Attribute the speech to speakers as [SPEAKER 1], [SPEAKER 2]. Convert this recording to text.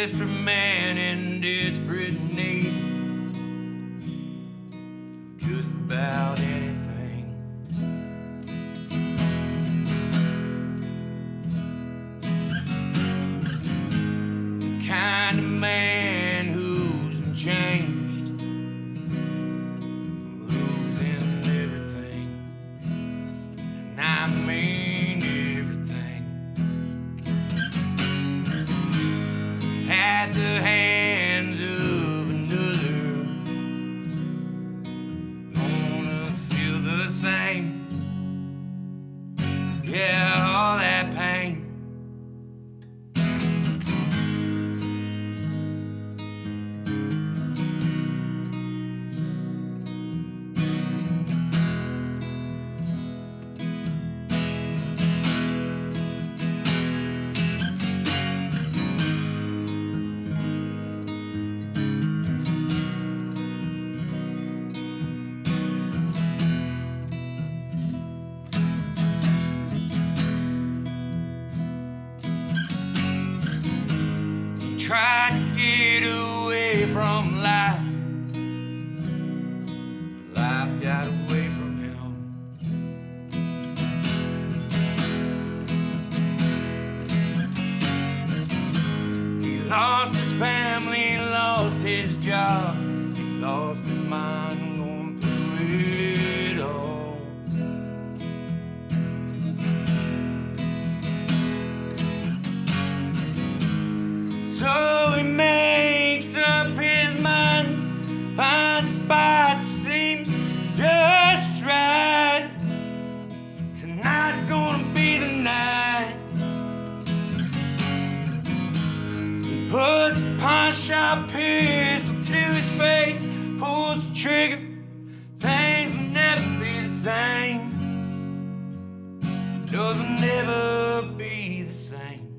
[SPEAKER 1] desperate man in desperate need of just about anything. The kind of man who's been changed from losing everything, and I mean everything. Had the hands of another, gonna feel the same. Yeah, all that pain. Tried to get away from life. Life got away from him. He lost his family, lost his job, he lost his mind going through it all. So he makes up his mind, finds a spot that seems just right. Tonight's gonna be the night. He puts a pawn shop pistol to his face, pulls the trigger, things will never be the same. No, they'll never be the same.